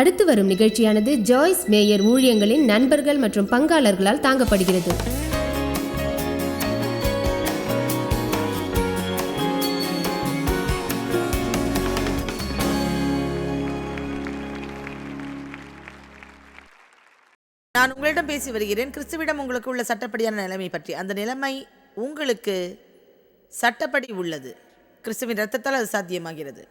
அடுத்து வரும் நிகழ்ச்சியானது ஜாய்ஸ் மேயர் ஊழியங்களின் நண்பர்கள் மற்றும் பங்காளர்களால் தாங்கப்படுகிறது. நான் உங்களிடம் பேசி வருகிறேன் கிறிஸ்துவிடம் உங்களுக்கு உள்ள சட்டப்படியான நிலைமை பற்றி. அந்த நிலைமை உங்களுக்கு சட்டப்படி உள்ளது. கிறிஸ்துவின் இரத்தத்தால் அது சாத்தியமாகிறது.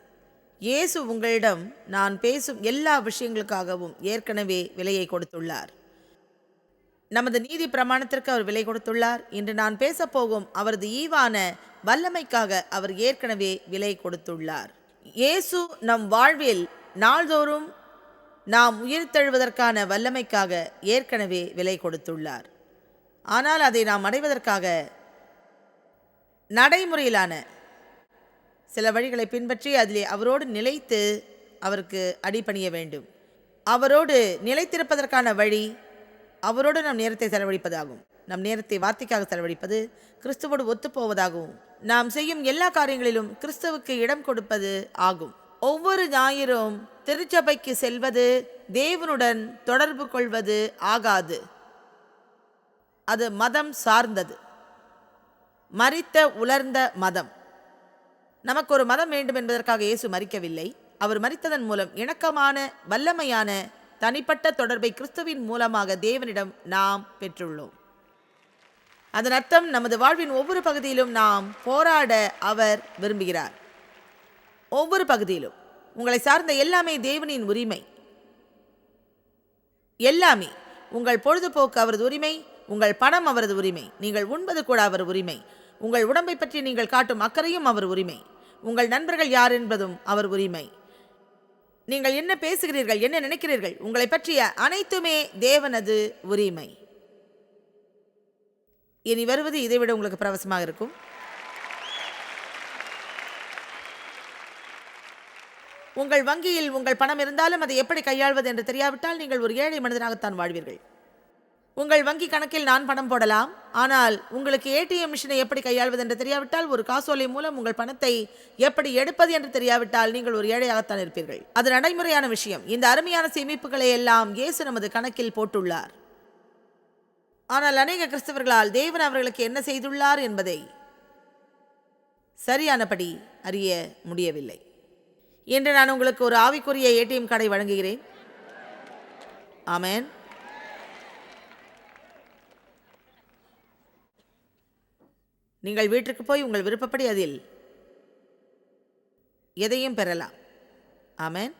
இயேசு உங்களிடம் நான் பேசும் எல்லா விஷயங்களுக்காகவும் ஏற்கனவே விலையை கொடுத்துள்ளார். நமது நீதி பிரமாணத்திற்கு அவர் விலை கொடுத்துள்ளார். இன்று நான் பேசப்போகும் அவரது ஈவான வல்லமைக்காக அவர் ஏற்கனவே விலை கொடுத்துள்ளார். இயேசு நம் வாழ்வில் நாள்தோறும் நாம் உயிர்த்தெழுவதற்கான வல்லமைக்காக ஏற்கனவே விலை கொடுத்துள்ளார். ஆனால் அதை நாம் அடைவதற்காக நடைமுறையிலான சில வழிகளை பின்பற்றி அதிலே அவரோடு நிலைத்து அவருக்கு அடிபணிய வேண்டும். அவரோடு நிலைத்திருப்பதற்கான வழி அவரோடு நம் நேரத்தை செலவழிப்பதாகும். நம் நேரத்தை வார்த்தைக்காக செலவழிப்பது, கிறிஸ்துவோடு ஒத்துப்போவதாகவும் நாம் செய்யும் எல்லா காரியங்களிலும் கிறிஸ்துவுக்கு இடம் கொடுப்பது ஆகும். ஒவ்வொரு ஞாயிறும் திருச்சபைக்கு செல்வது தேவனுடன் தொடர்பு கொள்வது ஆகாது. அது மதம் சார்ந்தது, மரித்த உலர்ந்த மதம். நமக்கு ஒரு மதம் வேண்டும் என்பதற்காக இயேசு மரிக்கவில்லை. அவர் மரித்ததன் மூலம் இணக்கமான வல்லமையான தனிப்பட்ட தொடர்பை கிறிஸ்துவின் மூலமாக தேவனிடம் நாம் பெற்றுள்ளோம். அதன் அர்த்தம் நமது வாழ்வின் ஒவ்வொரு பகுதியிலும் நாம் போராட அவர் விரும்புகிறார். ஒவ்வொரு பகுதியிலும் உங்களை சார்ந்த எல்லாமே தேவனின் உரிமை. எல்லாமே, உங்கள் பொழுதுபோக்கு அவரது உரிமை, உங்கள் பணம் அவரது உரிமை, நீங்கள் உண்பது கூட அவர் உரிமை, உங்கள் உடம்பை பற்றி நீங்கள் காட்டும் அக்கறையும் அவர் உரிமை, உங்கள் நண்பர்கள் யார் என்பதும் அவர் உரிமை, நீங்கள் என்ன பேசுகிறீர்கள், என்ன நினைக்கிறீர்கள், உங்களை பற்றிய அனைத்துமே தேவனது உரிமை. இனி வருவது இதைவிட உங்களுக்கு பிரவசமாக இருக்கும். உங்கள் வங்கியில் உங்கள் பணம் இருந்தாலும் அதை எப்படி கையாள்வது என்று தெரியாவிட்டால் நீங்கள் ஒரு ஏழை மனிதனாகத்தான் வாழ்வீர்கள். உங்கள் வங்கி கணக்கில் நான் பணம் போடலாம், ஆனால் உங்களுக்கு ஏடிஎம் மிஷினை எப்படி கையாள்வது என்று தெரியாவிட்டால், ஒரு காசோலை மூலம் உங்கள் பணத்தை எப்படி எடுப்பது என்று தெரியாவிட்டால் நீங்கள் ஒரு ஏழையாகத்தான் இருப்பீர்கள். அது நடைமுறையான விஷயம். இந்த அருமையான சேமிப்புகளை எல்லாம் இயேசு நமது கணக்கில் போட்டுள்ளார். ஆனால் அநேக கிறிஸ்தவர்களால் தேவன் அவர்களுக்கு என்ன செய்துள்ளார் என்பதை சரியானபடி அறிய முடியவில்லை. இன்று நான் உங்களுக்கு ஒரு ஆவிக்குரிய ஏடிஎம் கார்டை வழங்குகிறேன். ஆமென். நீங்கள் வீட்டிற்கு போய் உங்கள் விருப்பப்படி அதில் எதையும் பெறலாம். ஆமென்.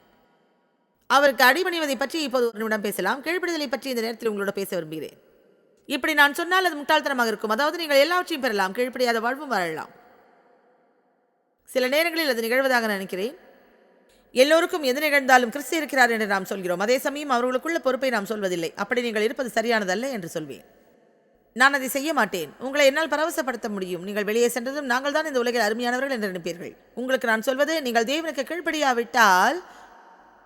அவருக்கு அடிபணிவதை பற்றி இப்போது ஒரு நிமிடம் பேசலாம். கீழ்ப்படிதலை பற்றி இந்த நேரத்தில் உங்களோட பேச விரும்புகிறேன். இப்படி நான் சொன்னால் அது முட்டாள்தனமாக இருக்கும். அதாவது நீங்கள் எல்லாவற்றையும் பெறலாம், கீழ்ப்படியாத வாழ்வும் வாழலாம். சில நேரங்களில் அது நிகழ்வதாக நினைக்கிறேன். எல்லோருக்கும் எது நிகழ்ந்தாலும் கிறிஸ்து இருக்கிறார் என்று நாம் சொல்கிறோம். அதே சமயம் அவர்களுக்குள்ள பொறுப்பை நாம் சொல்வதில்லை. அப்படி நீங்கள் இருப்பது சரியானதல்ல என்று சொல்வேன். நான் அதை செய்ய மாட்டேன். உங்களை என்னால் பரவசப்படுத்த முடியும். நீங்கள் வெளியே சென்றதும் நாங்கள் தான் இந்த உலகில் அருமையானவர்கள் என்று நினைப்பீர்கள். உங்களுக்கு நான் சொல்வது, நீங்கள் தேவனுக்கு கீழ்ப்படியாவிட்டால்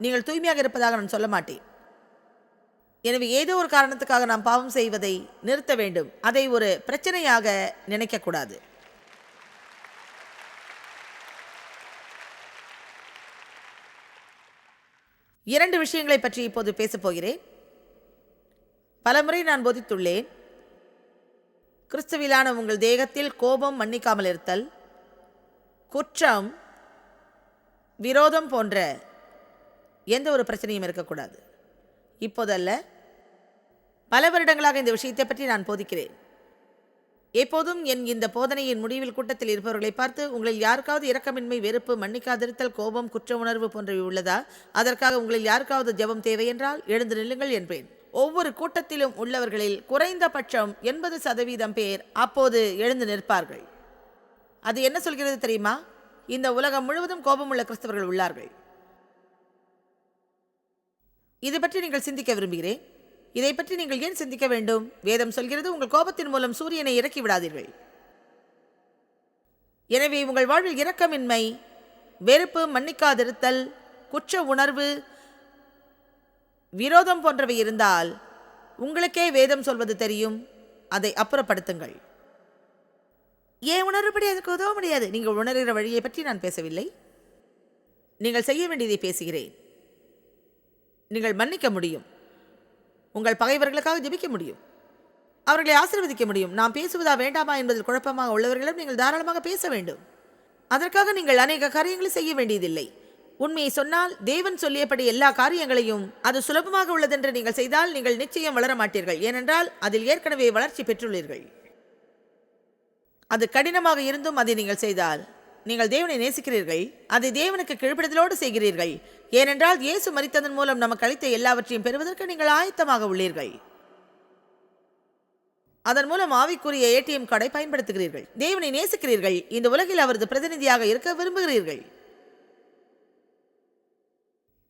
நீங்கள் தூய்மையாக இருப்பதாக நான் சொல்ல மாட்டேன். எனவே ஏதோ ஒரு காரணத்துக்காக நாம் பாவம் செய்வதை நிறுத்த வேண்டும். அதை ஒரு பிரச்சனையாக நினைக்கக்கூடாது. இரண்டு விஷயங்களை பற்றி இப்போது பேசப் போகிறேன். பலமுறை நான் போதித்துள்ளேன். கிறிஸ்துவிலான உங்கள் தேகத்தில் கோபம், மன்னிக்காமல் இருத்தல், குற்றம், விரோதம் போன்ற எந்த ஒரு பிரச்சனையும் இருக்கக்கூடாது. இப்போதல்ல, பல வருடங்களாக இந்த விஷயத்தை பற்றி நான் போதிக்கிறேன். எப்போதும் என் இந்த போதனையின் முடிவில் கூட்டத்தில் இருப்பவர்களை பார்த்து, உங்களில் யாருக்காவது இரக்கமின்மை, வெறுப்பு, மன்னிக்காதிருத்தல், கோபம், குற்ற உணர்வு போன்றவை உள்ளதா? அதற்காக உங்களில் யாருக்காவது ஜெபம் தேவை என்றால் எழுந்து நில்லுங்கள் என்பேன். ஒவ்வொரு கூட்டத்திலும் உள்ளவர்களில் குறைந்தபட்சம் 80% பேர் அப்போது எழுந்து நிற்பார்கள். அது என்ன சொல்கிறது தெரியுமா? இந்த உலகம் முழுவதும் கோபமுள்ள கிறிஸ்தவர்கள் உள்ளார்கள். இதை பற்றி நீங்கள் சிந்திக்க விரும்புகிறேன். இதை பற்றி நீங்கள் ஏன் சிந்திக்க வேண்டும்? வேதம் சொல்கிறது, உங்கள் கோபத்தின் மூலம் சூரியனை இறக்கி விடாதீர்கள். எனவே உங்கள் வாழ்வில் இரக்கமின்மை, வெறுப்பு, மன்னிக்காதிருத்தல், குற்ற உணர்வு, விரோதம் போன்றவை இருந்தால் உங்களுக்கே வேதம் சொல்வது தெரியும். அதை அப்புறப்படுத்துங்கள். ஏன் உணர்வுபடி அதுக்கு உதவ முடியாது? நீங்கள் உணர்கிற வழியை பற்றி நான் பேசவில்லை. நீங்கள் செய்ய வேண்டியதை பேசுகிறேன். நீங்கள் மன்னிக்க முடியும். உங்கள் பகைவர்களுக்காக ஜெபிக்க முடியும். அவர்களை ஆசீர்வதிக்க முடியும். நாம் பேசுவதா வேண்டாமா என்பதில் குழப்பமாக உள்ளவர்களிடம் நீங்கள் தாராளமாக பேச வேண்டும். அதற்காக நீங்கள் அநேக காரியங்களை செய்ய வேண்டியதில்லை. உண்மையை சொன்னால் தேவன் சொல்லியபடி எல்லா காரியங்களையும் அது சுலபமாக உள்ளதென்று நீங்கள் செய்தால் நீங்கள் நிச்சயம் வளர மாட்டீர்கள். ஏனென்றால் அதில் ஏற்கனவே வளர்ச்சி பெற்றுள்ளீர்கள். அது கடினமாக இருந்தும் அதை நீங்கள் செய்தால் நீங்கள் தேவனை நேசிக்கிறீர்கள். அதை தேவனுக்கு கீழ்ப்படிதலோடு செய்கிறீர்கள். ஏனென்றால் இயேசு மரித்ததன் மூலம் நமக்கு அளித்த எல்லாவற்றையும் பெறுவதற்கு நீங்கள் ஆயத்தமாக உள்ளீர்கள். அதன் மூலம் ஆவிக்குரிய ஏடிஎம் கார்டை பயன்படுத்துகிறீர்கள். தேவனை நேசிக்கிறீர்கள். இந்த உலகில் அவரது பிரதிநிதியாக இருக்க விரும்புகிறீர்கள்.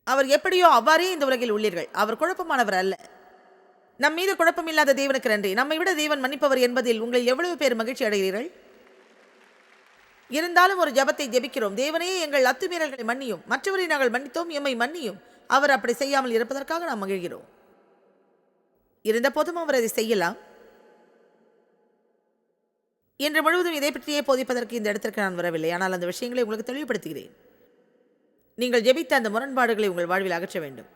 அவர் எப்படியோ அவ்வாறே இந்த உலகில் உள்ளீர்கள். அவர் குழப்பமானவர் அல்ல. நம் மீது குழப்பமில்லாத தேவனுக்கு நன்றி. நம்மை விட தேவன் மன்னிப்பவர் என்பதில் உங்களில் எவ்வளவு பேர் மகிழ்ச்சி அடைகிறீர்கள்? இருந்தாலும் ஒரு ஜெபத்தை ஜெபிக்கிறோம். தேவனே, எங்கள் அத்துமீறல்களை மன்னியும். மற்றவரை நாங்கள் மன்னித்தோம், எம்மை மன்னியும். அவர் அப்படி செய்யாமல் இருப்பதற்காக நாம் மகிழ்கிறோம். இருந்த போதும் அவர் அதை செய்யலாம். இன்று முழுவதும் இதை பற்றியே போதிப்பதற்கு இந்த இடத்திற்கு நான் வரவில்லை. ஆனால் அந்த விஷயங்களை உங்களுக்கு தெளிவுபடுத்துகிறேன். நீங்கள் ஜெபித்த அந்த முரண்பாடுகளை உங்கள் வாழ்வில் அகற்ற வேண்டும்.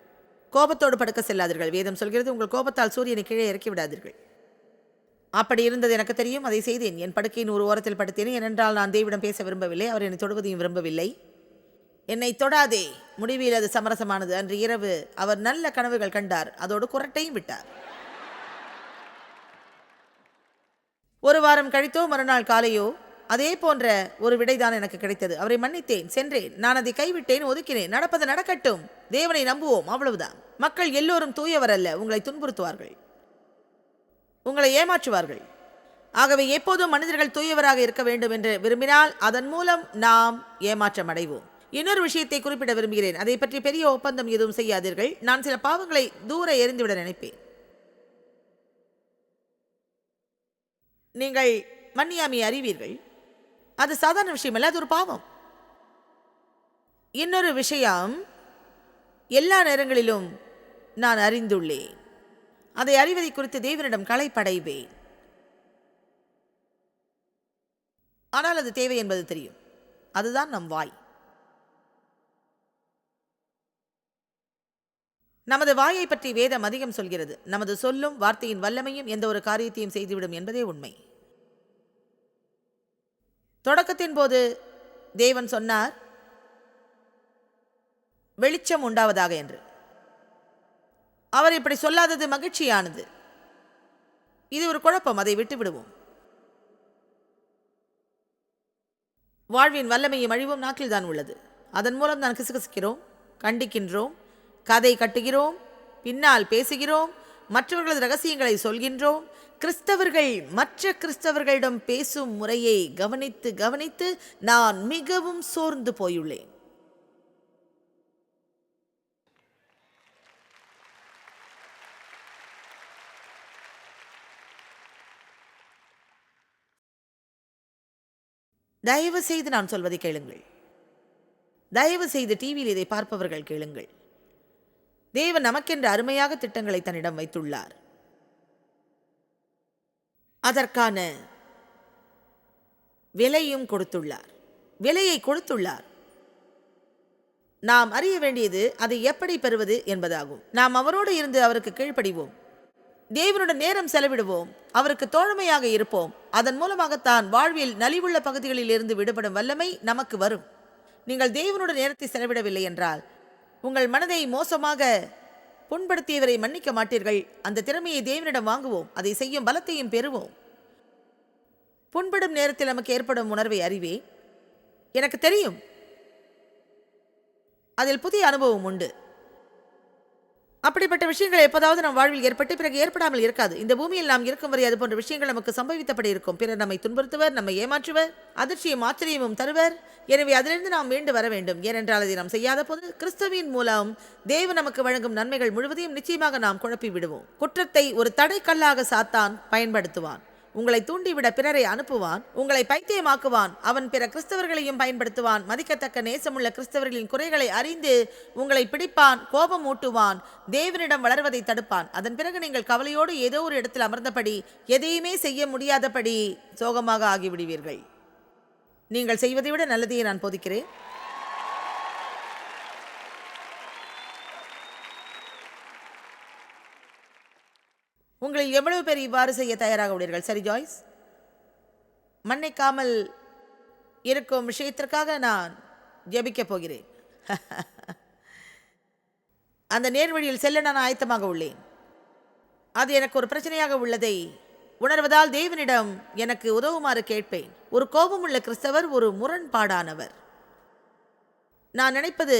கோபத்தோடு படுக்க செல்லாதீர்கள். வேதம் சொல்கிறது, உங்கள் கோபத்தால் சூரியனை கீழே இறக்கி விடாதீர்கள். அப்படி இருந்தது எனக்கு தெரியும். அதை செய்தேன். என் படுக்கையின் ஒரு ஓரத்தில் படுத்தேன். ஏனென்றால் நான் தேவனிடம் பேச விரும்பவில்லை. அவர் என்னை தொடுவதையும் விரும்பவில்லை. என்னை தொடாதே. முடிவில் அது சமரசமானது. அன்று இரவு அவர் நல்ல கனவுகள் கண்டார். அதோடு குரட்டையும் விட்டார். ஒரு வாரம் கழித்தோ மறுநாள் காலையோ அதே போன்ற ஒரு விடைதான் எனக்கு கிடைத்தது. அவரை மன்னித்தேன், சென்றேன். நான் அதை கைவிட்டேன், ஒதுக்கினேன். நடப்பது நடக்கட்டும். தேவனை நம்புவோம், அவ்வளவுதான். மக்கள் எல்லோரும் தூயவர் அல்ல. உங்களை துன்புறுத்துவார்கள், உங்களை ஏமாற்றுவார்கள். ஆகவே எப்போதும் மனிதர்கள் தூயவராக இருக்க வேண்டும் என்று விரும்பினால் அதன் மூலம் நாம் ஏமாற்றம் அடைவோம். இன்னொரு விஷயத்தை குறிப்பிட விரும்புகிறேன். அதை பற்றி பெரிய ஒப்பந்தம் எதுவும் செய்யாதீர்கள். நான் சில பாவங்களை தூர எறிந்துவிட நினைப்பேன். நீங்கள் மன்னியாமையை அறிவீர்கள். அது சாதாரண விஷயம் அல்ல, அது ஒரு பாவம். இன்னொரு விஷயம், எல்லா நேரங்களிலும் நான் அறிந்துள்ளேன். அதை அறிவதை குறித்து தேவனிடம் களைப்படைவேன். ஆனால் அது தேவை என்பது தெரியும். அதுதான் நம் வாய். நமது வாயை பற்றி வேதம் அதிகம் சொல்கிறது. நமது சொல்லும் வார்த்தையின் வல்லமையும் எந்த ஒரு காரியத்தையும் செய்துவிடும் என்பதே உண்மை. தொடக்கத்தின் போது தேவன் சொன்னார், வெளிச்சம் உண்டாவதாக என்று. அவர் இப்படி சொல்லாதது மகிழ்ச்சியானது. இது ஒரு குழப்பம். அதை விட்டு விடுவோம். வாழ்வின் வல்லமையும் அழிவும் நாக்கில் தான் உள்ளது. அதன் மூலம் தான் கிசுகிசுக்கிறோம், கண்டிக்கின்றோம், கதை கட்டுகிறோம், பின்னால் பேசுகிறோம், மற்றவர்களது ரகசியங்களை சொல்கின்றோம். கிறிஸ்தவர்கள் மற்ற கிறிஸ்தவர்களிடம் பேசும் முறையை கவனித்து கவனித்து நான் மிகவும் சோர்ந்து போயுள்ளேன். தயவு செய்து நான் சொல்வதை கேளுங்கள். தயவு செய்து டிவியில் இதை பார்ப்பவர்கள் கேளுங்கள். தேவன் நமக்கென்று அருமையாக திட்டங்களை தன்னிடம் வைத்துள்ளார். அதற்கான விலையும் கொடுத்துள்ளார். விலையை கொடுத்துள்ளார். நாம் அறிய வேண்டியது அதை எப்படி பெறுவது என்பதாகும். நாம் அவரோடு இருந்து அவருக்கு கீழ்ப்படிவோம், தேவனுடன் நேரம் செலவிடுவோம், அவருக்கு தோழமையாக இருப்போம். அதன் மூலமாகத்தான் வாழ்வில் நலிவுள்ள பகுதிகளில் இருந்து விடுபடும் வல்லமை நமக்கு வரும். நீங்கள் தேவனுடன் நேரத்தை செலவிடவில்லை என்றால் உங்கள் மனதை மோசமாக புண்படுத்தியவரை மன்னிக்க மாட்டீர்கள். அந்த திறமையை தேவனிடம் வாங்குவோம். அதை செய்யும் பலத்தையும் பெறுவோம். புண்படும் நேரத்தில் நமக்கு ஏற்படும் உணர்வை அறிவேன். எனக்கு தெரியும், அதில் புதிய அனுபவம் உண்டு. அப்படிப்பட்ட விஷயங்கள் எப்போதாவது நம் வாழ்வில் ஏற்பட்டு பிறகு ஏற்படாமல் இருக்காது. இந்த பூமியில் நாம் இருக்கும் வரை அது போன்ற விஷயங்கள் நமக்கு சம்பவித்தபடி இருக்கும். பிறர் நம்மை துன்புறுத்துவர், நம்மை ஏமாற்றுவர், அதிர்ச்சியும் ஆச்சரியமும் தருவர். எனவே அதிலிருந்து நாம் மீண்டு வர வேண்டும். ஏனென்றால் அதை நாம் செய்யாத போது கிறிஸ்துவின் மூலம் தேவன் நமக்கு வழங்கும் நன்மைகள் முழுவதையும் நிச்சயமாக நாம் குழப்பி விடுவோம். குற்றத்தை ஒரு தடைக்கல்லாக சாத்தான் பயன்படுத்துவான். உங்களை தூண்டிவிட பிறரை அனுப்புவான். உங்களை பைத்தியமாக்குவான். அவன் பிற கிறிஸ்தவர்களையும் பயன்படுத்துவான். மதிக்கத்தக்க நேசமுள்ள கிறிஸ்தவர்களின் குறைகளை அறிந்து உங்களை பிடிப்பான், கோபம் ஊட்டுவான், தேவனிடம் வளர்வதை தடுப்பான். அதன் பிறகு நீங்கள் கவலையோடு ஏதோ ஒரு இடத்தில் அமர்ந்தபடி எதையுமே செய்ய முடியாதபடி சோகமாக ஆகிவிடுவீர்கள். நீங்கள் செய்வதை விட நல்லதையே நான் போதிக்கிறேன். உங்களில் எவ்வளவு பேர் இவ்வாறு செய்ய தயாராக உள்ளீர்கள்? சரி ஜாய்ஸ், மன்னிக்காமல் இருக்கும் விஷயத்திற்காக நான் ஜெபிக்கப் போகிறேன். அந்த நேர்வழியில் செல்ல நான் ஆயத்தமாக உள்ளேன். அது எனக்கு ஒரு பிரச்சனையாக உள்ளதை உணர்வதால் தேவனிடம் எனக்கு உதவுமாறு கேட்பேன். ஒரு கோபமுள்ள கிறிஸ்தவர் ஒரு முரண்பாடானவர். நான் நினைப்பது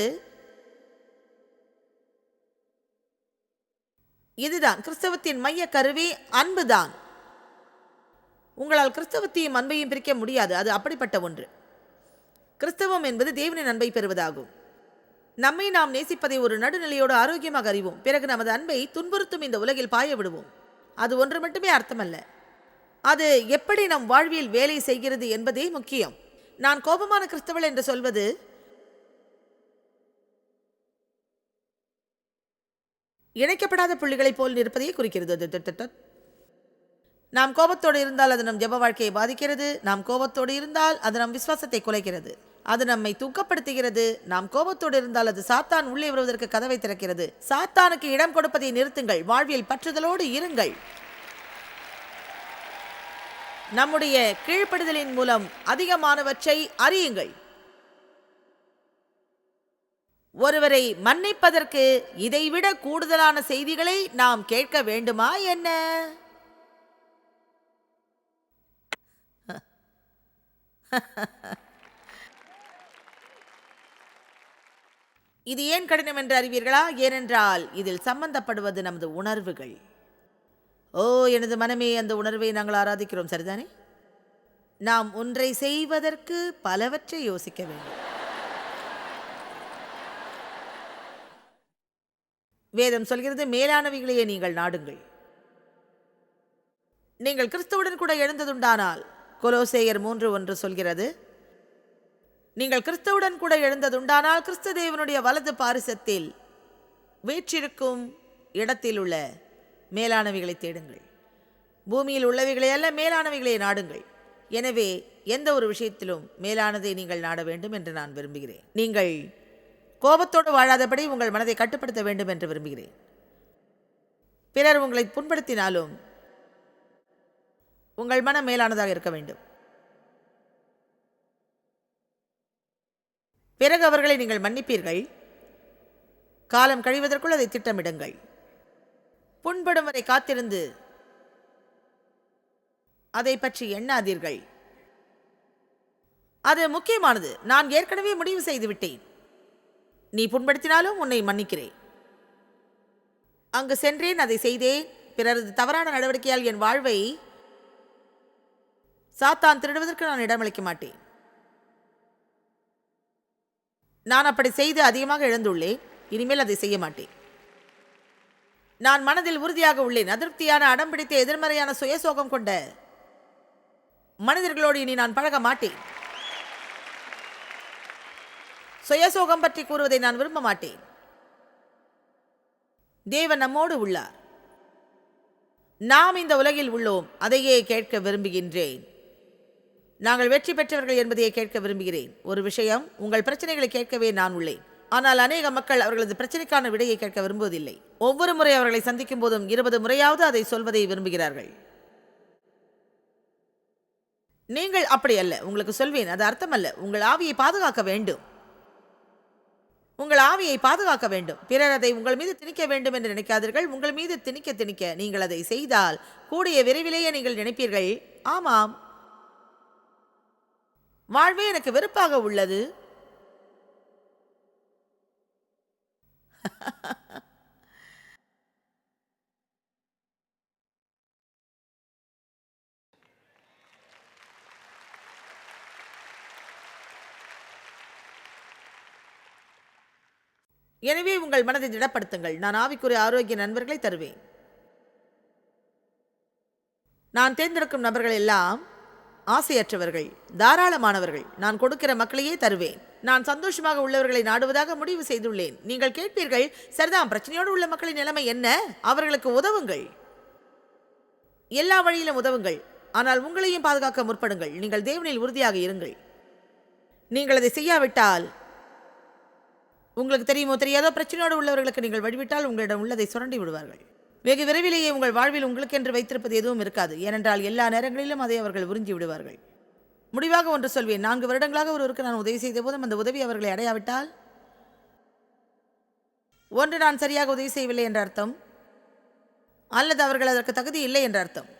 இதுதான். கிறிஸ்தவத்தின் மைய கருவி அன்புதான். உங்களால் கிறிஸ்தவத்தையும் அன்பையும் பிரிக்க முடியாது. அது அப்படிப்பட்ட ஒன்று. கிறிஸ்தவம் என்பது தேவனின் அன்பை பெறுவதாகும். நம்மை நாம் நேசிப்பதை ஒரு நடுநிலையோடு ஆரோக்கியமாக அறிவோம். பிறகு நமது அன்பை துன்புறுத்தும் இந்த உலகில் பாய விடுவோம். அது ஒன்று மட்டுமே அர்த்தமல்ல, அது எப்படி நம் வாழ்வில் வேலை செய்கிறது என்பதே முக்கியம். நான் கோபமான கிறிஸ்தவள் என்று சொல்வது இணைக்கப்படாத புள்ளிகளைப் போல் இருப்பதையே குறிக்கிறது. நாம் கோபத்தோடு இருந்தால் அது நம் ஜெப வாழ்க்கையை பாதிக்கிறது. நாம் கோபத்தோடு இருந்தால் அது நம் விசுவாசத்தை குலைக்கிறது. அது நம்மை தூக்கப்படுத்துகிறது. நாம் கோபத்தோடு இருந்தால் அது சாத்தான் உள்ளே வருவதற்கு கதவை திறக்கிறது. சாத்தானுக்கு இடம் கொடுப்பதை நிறுத்துங்கள். வாழ்வில் பற்றுதலோடு இருங்கள். நம்முடைய கீழ்ப்படுதலின் மூலம் அதிகமானவற்றை அறியுங்கள். ஒருவரை மன்னிப்பதற்கு இதைவிட கூடுதலான செய்திகளை நாம் கேட்க வேண்டுமா என்ன? இது ஏன் கடினம் என்று அறிவீர்களா? ஏனென்றால் இதில் சம்பந்தப்படுவது நமது உணர்வுகள். ஓ எனது மனமே, அந்த உணர்வை நாங்கள் ஆராதிக்கிறோம், சரிதானே? நாம் ஒன்றை செய்வதற்கு பலவற்றை யோசிக்க வேண்டும். வேதம் சொல்கிறது, மேலானவைகளையே நீங்கள் நாடுங்கள். நீங்கள் கிறிஸ்துவுடன் கூட எழுந்ததுண்டானால், கொலோசேயர் 3:1 சொல்கிறது, நீங்கள் கிறிஸ்துவுடன் கூட எழுந்ததுண்டானால் கிறிஸ்து தேவனுடைய வலது பாரிசத்தில் வீற்றிருக்கும் இடத்தில் உள்ள மேலானவைகளை தேடுங்கள். பூமியில் உள்ளவைகளை அல்ல, மேலானவைகளை நாடுங்கள். எனவே எந்த ஒரு விஷயத்திலும் மேலானதை நீங்கள் நாட வேண்டும் என்று நான் விரும்புகிறேன். நீங்கள் கோபத்தோடு வாழாதபடி உங்கள் மனதை கட்டுப்படுத்த வேண்டும் என்று விரும்புகிறேன். பிறர் உங்களை புண்படுத்தினாலும் உங்கள் மனம் மேலானதாக இருக்க வேண்டும். பிறகு அவர்களை நீங்கள் மன்னிப்பீர்கள். காலம் கழிவதற்குள் அதை திட்டமிடுங்கள். புண்படும் வரை காத்திருந்து அதை பற்றி எண்ணாதீர்கள். அது முக்கியமானது. நான் ஏற்கனவே முடிவு செய்து விட்டேன். நீ புண்படுத்தினாலும் உன்னை மன்னிக்கிறேன். அங்கு சென்றேன், அதை செய்தேன். பிறரது தவறான நடவடிக்கையால் என் வாழ்வை சாத்தான் திருடுவதற்கு நான் இடமளிக்க மாட்டேன். நான் அப்படி செய்து அதிகமாக இழந்துள்ளேன். இனிமேல் அதை செய்ய மாட்டேன். நான் மனதில் உறுதியாக உள்ளேன். அதிருப்தியான, அடம்பிடித்த, எதிர்மறையான சுயசோகம் கொண்ட மனிதர்களோடு இனி நான் பழக மாட்டேன். சுயசோகம் பற்றி கூறுவதை நான் விரும்ப மாட்டேன். தேவன் நம்மோடு உள்ளார். நாம் இந்த உலகில் உள்ளோம். அதையே கேட்க விரும்புகின்றேன். நாங்கள் வெற்றி பெற்றவர்கள் என்பதையே கேட்க விரும்புகிறேன். ஒரு விஷயம், உங்கள் பிரச்சனைகளை கேட்கவே நான் உள்ளேன். ஆனால் அநேக மக்கள் அவர்களது பிரச்சனைக்கான விடையை கேட்க விரும்புவதில்லை. ஒவ்வொரு முறை அவர்களை சந்திக்கும் போதும் 20 முறையாவது அதை சொல்வதை விரும்புகிறார்கள். நீங்கள் அப்படி அல்ல. உங்களுக்கு சொல்வேன், அது அர்த்தமல்ல. உங்கள் ஆவியை பாதுகாக்க வேண்டும். உங்கள் ஆவியை பாதுகாக்க வேண்டும். பிறர் அதை உங்கள் மீது திணிக்க வேண்டும் என்று நினைக்காதீர்கள். உங்கள் மீது திணிக்க திணிக்க நீங்கள் அதை செய்தால் கூடிய விரைவிலேயே நீங்கள் நினைப்பீர்கள், ஆமாம், வாழ்வே எனக்கு வெறுப்பாக உள்ளது. எனவே உங்கள் மனதை திடப்படுத்துங்கள். நான் ஆவிக்குரிய ஆரோக்கிய நண்பர்களை தருவேன். நான் தேர்ந்தெடுக்கும் நபர்கள் எல்லாம் ஆசையற்றவர்கள், தாராளமானவர்கள். நான் கொடுக்கிற மக்களையே தருவேன். நான் சந்தோஷமாக உள்ளவர்களை நாடுவதாக முடிவு செய்துள்ளேன். நீங்கள் கேட்பீர்கள், சரிதான், பிரச்சனையோடு உள்ள மக்களின் நிலைமை என்ன? அவர்களுக்கு உதவுங்கள். எல்லா வழியிலும் உதவுங்கள். ஆனால் உங்களையும் பாதுகாக்க முற்படுங்கள். நீங்கள் தேவனில் உறுதியாக இருங்கள். நீங்கள் அதை செய்யாவிட்டால், உங்களுக்கு தெரியுமோ தெரியாதோ, பிரச்சனையோடு உள்ளவர்களுக்கு நீங்கள் வழிவிட்டால் உங்களிடம் உள்ளதை சுரண்டி விடுவார்கள். வெகு விரைவிலேயே உங்கள் வாழ்வில் உங்களுக்கென்று வைத்திருப்பது எதுவும் இருக்காது. ஏனென்றால் எல்லா நேரங்களிலும் அதை அவர்கள் உறிஞ்சி விடுவார்கள். முடிவாக ஒன்று சொல்வேன், 4 வருடங்களாக ஒருவருக்கு நான் உதவி செய்த போதும் அந்த உதவி அவர்களை அடையாவிட்டால், ஒன்று நான் சரியாக உதவி செய்யவில்லை என்ற அர்த்தம், அல்லது அவர்கள் அதற்கு தகுதி இல்லை என்ற அர்த்தம்.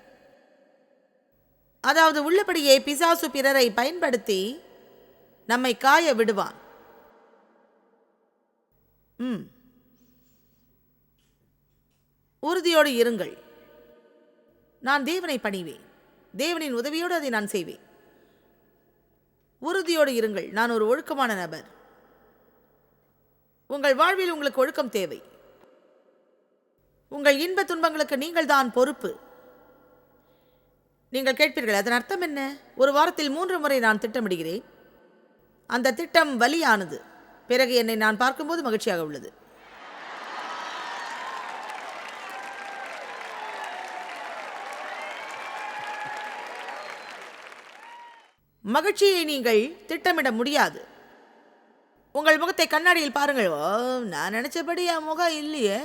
அதாவது உள்ளபடியே பிசாசு பிறரை பயன்படுத்தி நம்மை காய விடுவான். உறுதியோடு இருங்கள். நான் தேவனை பணிவேன், தேவனின் உதவியோடு அதை நான் செய்வேன். உறுதியோடு இருங்கள். நான் ஒரு ஒழுக்கமான நபர். உங்கள் வாழ்வில் உங்களுக்கு ஒழுக்கம் தேவை. உங்கள் இன்ப துன்பங்களுக்கு நீங்கள் தான் பொறுப்பு. நீங்கள் கேட்பீர்கள், அதன் அர்த்தம் என்ன? ஒரு வாரத்தில் 3 முறை நான் திட்டமிடுகிறேன். அந்த திட்டம் வலியானது. பிறகு என்னை நான் பார்க்கும்போது மகிழ்ச்சியாக உள்ளது. மகிழ்ச்சியை நீங்கள் திட்டமிட முடியாது. உங்கள் முகத்தை கண்ணாடியில் பாருங்கள். ஓ, நான் நினைச்சபடி என் முகம் இல்லையே.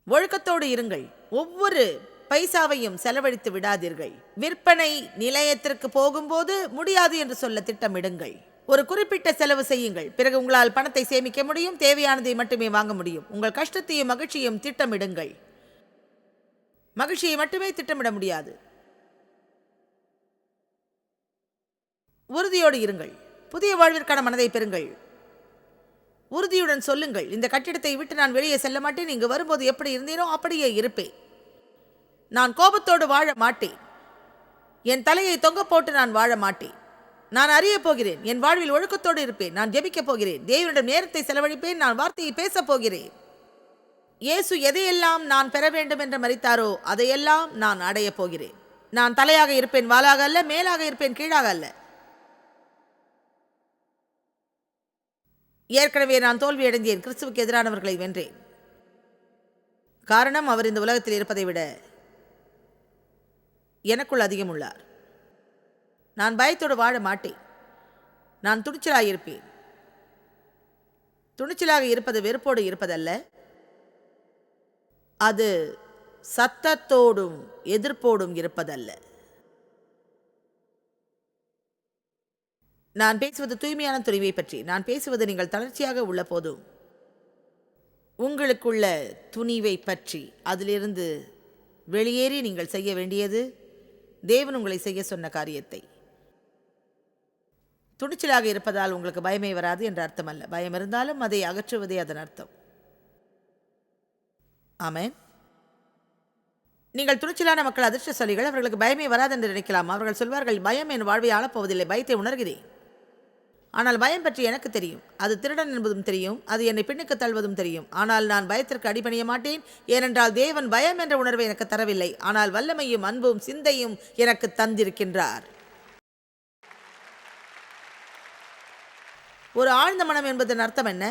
ஒழுக்கத்தோடு இருங்கள். ஒவ்வொரு பைசாவையும் செலவழித்து விடாதீர்கள். விற்பனை நிலையத்திற்கு போகும்போது முடியாது என்று சொல்ல திட்டமிடுங்கள். ஒரு குறிப்பிட்ட செலவு செய்யுங்கள். பிறகு உங்களால் பணத்தை சேமிக்க முடியும். தேவையானதை மட்டுமே வாங்க முடியும். உங்கள் கஷ்டத்தையும் மகிழ்ச்சியையும் திட்டமிடுங்கள். மகிழ்ச்சியை மட்டுமே திட்டமிட முடியாது. உறுதியோடு இருங்கள். புதிய வாழ்விற்கான மனதை பெறுங்கள். உறுதியுடன் சொல்லுங்கள், இந்த கட்டிடத்தை விட்டு நான் வெளியே செல்ல மாட்டேன். இங்கு வரும்போது எப்படி இருந்தேனோ அப்படியே இருப்பேன். நான் கோபத்தோடு வாழ மாட்டேன். என் தலையை தொங்க போட்டு நான் வாழ மாட்டேன். நான் அறிய போகிறேன். என் வாழ்வில் ஒழுக்கத்தோடு இருப்பேன். நான் ஜெபிக்கப் போகிறேன். தேவனிடம் நேரத்தை செலவழிப்பேன். நான் வார்த்தையை பேசப் போகிறேன். இயேசு எதையெல்லாம் நான் பெற வேண்டும் என்று மரித்தாரோ அதையெல்லாம் நான் அடையப் போகிறேன். நான் தலையாக இருப்பேன், வாலாக அல்ல. மேலாக இருப்பேன், கீழாக அல்ல. ஏற்கனவே நான் தோல்வியடைந்தேன். கிறிஸ்துவுக்கு எதிரானவர்களை வென்றேன். காரணம், அவர் இந்த உலகத்தில் இருப்பதை விட எனக்குள் அதிகம் உள்ளார். நான் பயத்தோடு வாழ மாட்டேன். நான் துணிச்சலாக இருப்பேன். துணிச்சலாக இருப்பது வெறுப்போடு இருப்பதல்ல, அது சத்தத்தோடும் எதிர்ப்போடும் இருப்பதல்ல. நான் பேசுவது தூய்மையான துணிவை பற்றி. நான் பேசுவது நீங்கள் தளர்ச்சியாக உள்ள போதும் உங்களுக்குள்ள துணிவை பற்றி. அதிலிருந்து வெளியேறி நீங்கள் செய்ய வேண்டியது தேவன் உங்களை செய்ய சொன்ன காரியத்தை. துணிச்சலாக இருப்பதால் உங்களுக்கு பயமே வராது என்ற அர்த்தம் அல்ல. பயம் இருந்தாலும் அதை அகற்றுவதே அதன் அர்த்தம். ஆமென். நீங்கள் துணிச்சலான மக்கள் அதிர்ஷ்டசாலிகள். அவர்களுக்கு பயமே வராது என்று நினைக்கலாம். அவர்கள் சொல்வார்கள், பயம் என் வாழ்வை ஆளப்போவதில்லை. பயத்தை உணர்கிறேன். ஆனால் பயம் பற்றி எனக்கு தெரியும். அது திருடன் என்பதும் தெரியும். அது என்னை பின்னுக்கு தள்ளுவதும் தெரியும். ஆனால் நான் பயத்திற்கு அடிபணிய மாட்டேன். ஏனென்றால் தேவன் பயம் என்ற உணர்வை எனக்கு தரவில்லை. ஆனால் வல்லமையும் அன்பும் சிந்தையும் எனக்கு தந்திருக்கின்றார். ஒரு ஆழ்ந்த மனம் என்பதன் அர்த்தம் என்ன?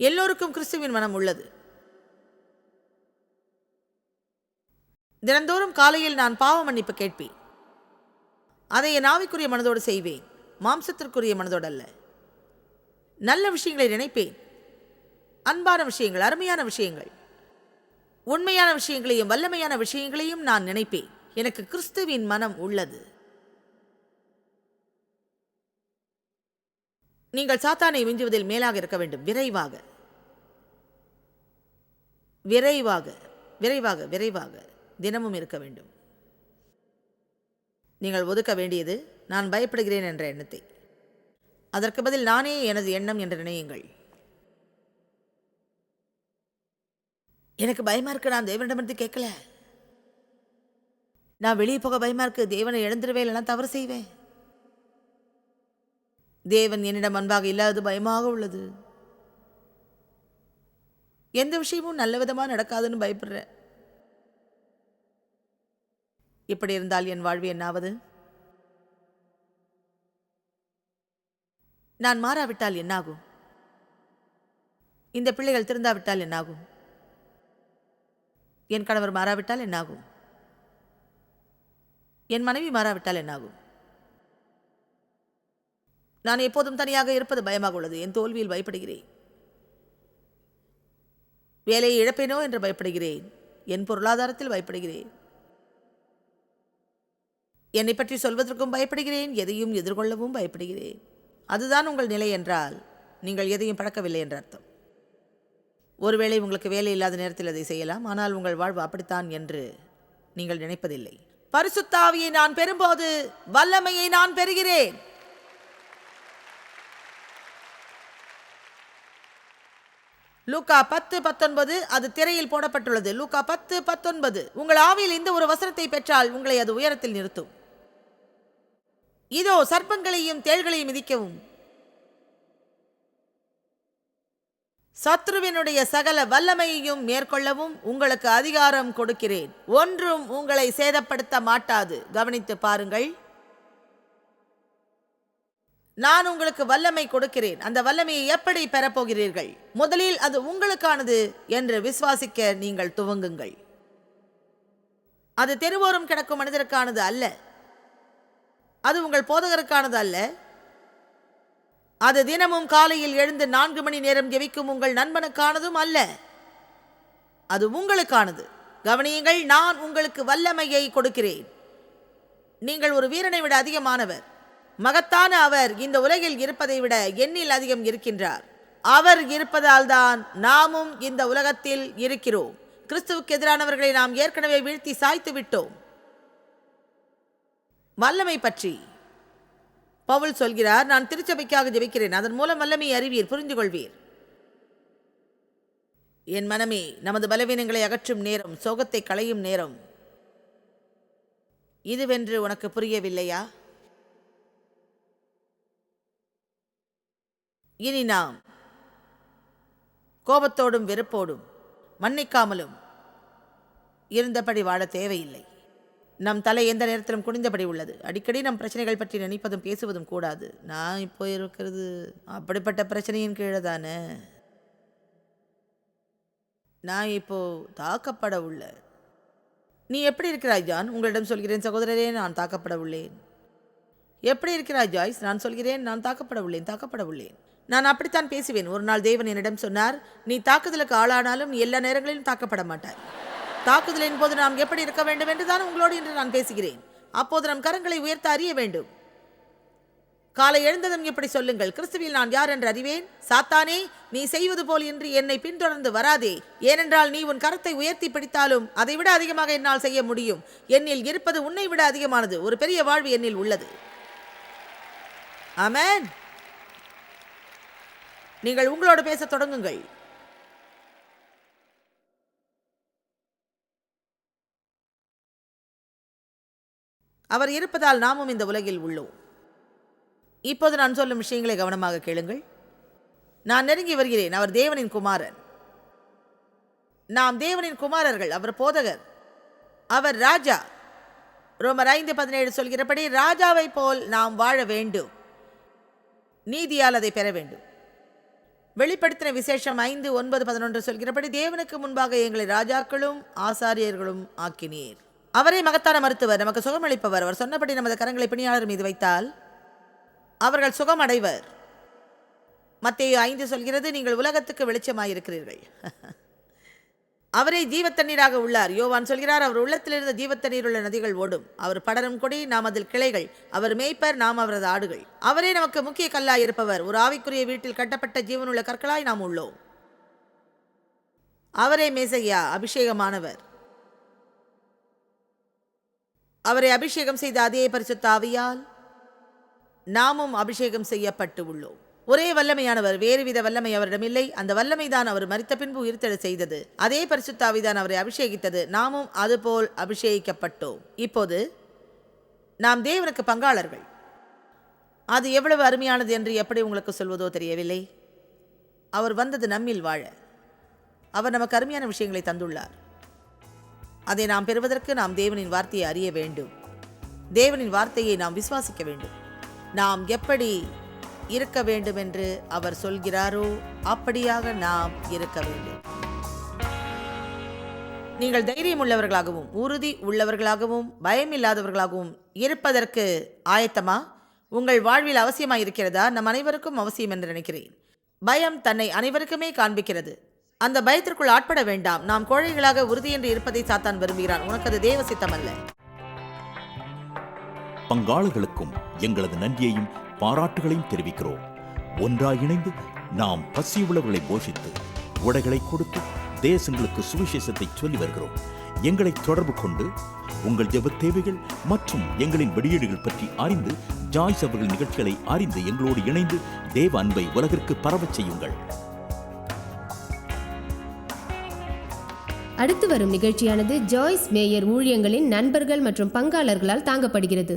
எல்லோருக்கும் கிறிஸ்துவின் மனம் உள்ளது. தினந்தோறும் காலையில் நான் பாவ மன்னிப்பு கேட்பேன். அதை என் ஆவிக்குரிய மனதோடு செய்வேன், மாம்சத்திற்குரிய மனதோடு அல்ல. நல்ல விஷயங்களை நினைப்பேன். அன்பான விஷயங்கள், அருமையான விஷயங்கள், உண்மையான விஷயங்களையும் வல்லமையான விஷயங்களையும் நான் நினைப்பேன். எனக்கு கிறிஸ்துவின் மனம் உள்ளது. நீங்கள் சாத்தானை விஞ்சுவதில் மேலாக இருக்க வேண்டும். விரைவாக விரைவாக விரைவாக விரைவாக தினமும் இருக்க வேண்டும். நீங்கள் ஒதுக்க வேண்டியது நான் பயப்படுகிறேன் என்ற எண்ணத்தை. அதற்கு பதில் நானே எனது எண்ணம் என்று நினையுங்கள். எனக்கு பயமா இருக்கு, நான் தேவனிடமிருந்து கேட்கல. நான் வெளியே போக பயமா இருக்கு, தேவனை இழந்துருவேன், இல்லைனா தவறு செய்வேன். தேவன் என்னிடம் அன்பாக இல்லாதது பயமாக உள்ளது. எந்த விஷயமும் நல்ல விதமாக நடக்காதுன்னு பயப்படுறேன். இப்படி இருந்தால் என் வாழ்வு என்னாவது? நான் மாறாவிட்டால் என்னாகும்? இந்த பிள்ளைகள் திருந்தாவிட்டால் என்னாகும்? என் கணவர் மாறாவிட்டால் என்னாகும்? என் மனைவி மாறாவிட்டால் என்னாகும்? நான் எப்போதும் தனியாக இருப்பது பயமாக உள்ளது. என் தோல்வியில் பயப்படுகிறேன். வேலையை இழப்பேனோ என்று பயப்படுகிறேன். என் பொருளாதாரத்தில் பயப்படுகிறேன். என்னை பற்றி சொல்வதற்கும் பயப்படுகிறேன். எதையும் எதிர்கொள்ளவும் பயப்படுகிறேன். அதுதான் உங்கள் நிலை என்றால் நீங்கள் எதையும் பழக்கவில்லை என்ற அர்த்தம். ஒருவேளை உங்களுக்கு வேலை இல்லாத நேரத்தில் அதை செய்யலாம், ஆனால் உங்கள் வாழ்வு அப்படித்தான் என்று நீங்கள் நினைப்பதில்லை. பரிசுத்த ஆவியை நான் பெறும்போது வல்லமையை நான் பெறுகிறேன். லூக்கா 10:19 அது திரையில் போடப்பட்டுள்ளது. லூக்கா 10:19. உங்கள் ஆவியில் இந்த ஒரு வசனத்தை பெற்றால் உங்களை அது உயரத்தில் நிறுத்தும். இதோ சர்ப்பங்களையும் தேள்களையும் மிதிக்கவும் சத்ருவினுடைய சகல வல்லமையையும் மேற்கொள்ளவும் உங்களுக்கு அதிகாரம் கொடுக்கிறேன். ஒன்றும் உங்களை சேதப்படுத்த மாட்டாது. கவனித்து பாருங்கள். நான் உங்களுக்கு வல்லமை கொடுக்கிறேன். அந்த வல்லமையை எப்படி பெறப்போகிறீர்கள்? முதலில் அது உங்களுக்கானது என்று விசுவாசிக்க நீங்கள் துவங்குங்கள். அது தெருவோரம் கிடக்கும் மனிதருக்கானது அல்ல. அது உங்கள் போதகருக்கானது அல்ல. அது தினமும் காலையில் எழுந்து 4 மணி நேரம் ஜெபிக்கும் உங்கள் நண்பனுக்கானதும் அல்ல. அது உங்களுக்கானது. கவனியுங்கள், நான் உங்களுக்கு வல்லமையை கொடுக்கிறேன். நீங்கள் ஒரு வீரனை விட அதிகமானவர். மகத்தான அவர் இந்த உலகில் இருப்பதை விட எண்ணில் அதிகம் இருக்கின்றார். அவர் இருப்பதால் தான் நாமும் இந்த உலகத்தில் இருக்கிறோம். கிறிஸ்துவுக்கு எதிரானவர்களை நாம் ஏற்கனவே வீழ்த்தி சாய்த்து விட்டோம். வல்லமை பற்றி பவுல் சொல்கிறார், நான் திருச்சபைக்காக ஜெபிக்கிறேன். அதன் மூலம் வல்லமை அறிவீர், புரிந்து கொள்வீர். என் மனமே, நமது பலவீனங்களை அகற்றும் நேரம், சோகத்தை களையும் நேரம் இதுவென்று உனக்கு புரியவில்லையா? இனி நாம் கோபத்தோடும் வெறுப்போடும் மன்னிக்காமலும் இருந்தபடி வாழ தேவையில்லை. நம் தலை எந்த நேரத்திலும் குனிந்தபடி உள்ளது. அடிக்கடி நம் பிரச்சனைகள் பற்றி நினைப்பதும் பேசுவதும் கூடாது. நான் இப்போ இருக்கிறது அப்படிப்பட்ட பிரச்சனையின் கீழே தானே. நான் இப்போ தாக்கப்பட உள்ள. நீ எப்படி இருக்கிறாய் ஜான்? உங்களிடம் சொல்கிறேன் சகோதரரே, நான் தாக்கப்பட உள்ளேன். எப்படி இருக்கிறாய் ஜாய்ஸ்? நான் சொல்கிறேன், நான் தாக்கப்பட உள்ளேன். நான் அப்படித்தான் பேசுவேன். ஒரு நாள் தேவன் என்னிடம் சொன்னார், நீ தாக்குதலுக்கு ஆளானாலும் நீ எல்லா நேரங்களிலும் தாக்கப்பட மாட்டாய். தாக்குதலின் போது நாம் எப்படி இருக்க வேண்டும் என்று தான் உங்களோடு இன்று நான் பேசுகிறேன். அப்போது நம் கரங்களை உயர்த்த அறிய வேண்டும். காலை எழுந்ததும் இப்படி சொல்லுங்கள், கிறிஸ்துவில் நான் யார் என்று அறிவேன். சாத்தானே, நீ செய்வது போல் இன்று என்னை பின்தொடர்ந்து வராதே. ஏனென்றால் நீ உன் கரத்தை உயர்த்தி பிடித்தாலும் அதை விட அதிகமாக என்னால் செய்ய முடியும். என்னில் இருப்பது உன்னை விட அதிகமானது. ஒரு பெரிய வாழ்வு என்னில் உள்ளது. ஆமென். நீங்கள் உங்களோடு பேச தொடங்குங்கள். அவர் இருப்பதால் நாமும் இந்த உலகில் உள்ளோம். இப்போது நான் சொல்லும் விஷயங்களை கவனமாக கேளுங்கள். நான் நெருங்கி வருகிறேன். அவர் தேவனின் குமாரன். நாம் தேவனின் குமாரர்கள். அவர் போதகர். அவர் ராஜா. ரோமர் 5:17 சொல்கிறபடி ராஜாவை போல் நாம் வாழ வேண்டும். நீதியால் அதை பெற வேண்டும். வெளிப்படுத்தின விசேஷம் 5:9-11 சொல்கிறபடி தேவனுக்கு முன்பாக எங்களை ராஜாக்களும் ஆசாரியர்களும் ஆக்கினீர். அவரே மகத்தான மருத்துவர், நமக்கு சுகமளிப்பவர். அவர் சொன்னபடி நமது கரங்களை பிணியாளர் மீது வைத்தால் அவர்கள் சுகம் அடைவர். மத்தேயு 5 சொல்கிறது, நீங்கள் உலகத்துக்கு வெளிச்சமாயிருக்கிறீர்கள். அவரே ஜீவத்தண்ணீராக உள்ளார். யோவான் சொல்கிறார், அவர் உள்ளத்திலிருந்து ஜீவத்தண்ணீர் உள்ள நதிகள் ஓடும். அவர் படரும் கொடி, நாம் அதில் கிளைகள். அவர் மேய்ப்பர், நாம் அவரது ஆடுகள். அவரே நமக்கு முக்கிய கல்லாய் இருப்பவர். ஒரு ஆவிக்குரிய வீட்டில் கட்டப்பட்ட ஜீவனுள்ள கற்களாய் நாம் உள்ளோம். அவரே மேசையா, அபிஷேகமானவர். அவரை அபிஷேகம் செய்த அதே பரிசுத்த ஆவியால் நாமும் அபிஷேகம் செய்யப்பட்டு உள்ளோம். ஒரே வல்லமையானவர், வேறுவித வல்லமை அவரிடம் இல்லை. அந்த வல்லமை தான் அவர் மரித்த பின்பு உயிர்த்தெழ செய்தது. அதே பரிசுத்த ஆவிதான் அவரை அபிஷேகித்தது. நாமும் அதுபோல் அபிஷேகிக்கப்பட்டோம். இப்போது நாம் தேவனுக்கு பங்காளர்கள். அது எவ்வளவு அருமையானது என்று எப்படி உங்களுக்கு சொல்வதோ தெரியவில்லை. அவர் வந்தது நம்மில் வாழ. அவர் நமக்கு அருமையான விஷயங்களை தந்துள்ளார். அதை நாம் பெறுவதற்கு நாம் தேவனின் வார்த்தையை அறிய வேண்டும். தேவனின் வார்த்தையை நாம் விசுவாசிக்க வேண்டும். நாம் எப்படி இருக்க வேண்டும் என்று அவர் சொல்கிறாரோ அப்படியாக நாம் இருக்க வேண்டும். நீங்கள் தைரியம் உள்ளவர்களாகவும் உறுதி உள்ளவர்களாகவும் பயமில்லாதவர்களாகவும் இருப்பதற்கு ஆயத்தமா? உங்கள் வாழ்வில் அவசியமாக இருக்கிறதா? நம் அனைவருக்கும் அவசியம் என்று நினைக்கிறேன். பயம் தன்னை அனைவருக்குமே காண்பிக்கிறது. அந்த பயத்திற்குள் ஆட்பட வேண்டாம். நாம் கோழைகளாக உறுதியின்றி இருப்பதை சாத்தான் விரும்புகிறான். உனக்கு அது தேவ சித்தமல்ல. பங்காளர்களுக்கும் எங்களது நன்றியையும் பாராட்டுகளையும் தெரிவிக்கிறோம். ஒன்றாய் இணைந்து நாம் பசியுள்ளவர்களை போஷித்து உடைகளை கொடுத்து தேசங்களுக்கு சுவிசேஷத்தை சொல்லி வருகிறோம். எங்களை தொடர்பு கொண்டு உங்கள் ஜெப தேவைகள் மற்றும் எங்களின் வெளியீடுகள் பற்றி அறிந்து ஜாய்ஸ் அவர்கள் நிகழ்ச்சிகளை அறிந்து எங்களோடு இணைந்து தேவ அன்பை உலகிற்கு பரவச் செய்யுங்கள். அடுத்து வரும் நிகழ்ச்சியானது ஜாய்ஸ் மேயர் ஊழியங்களின் நண்பர்கள் மற்றும் பங்காளர்களால் தாங்கப்படுகிறது.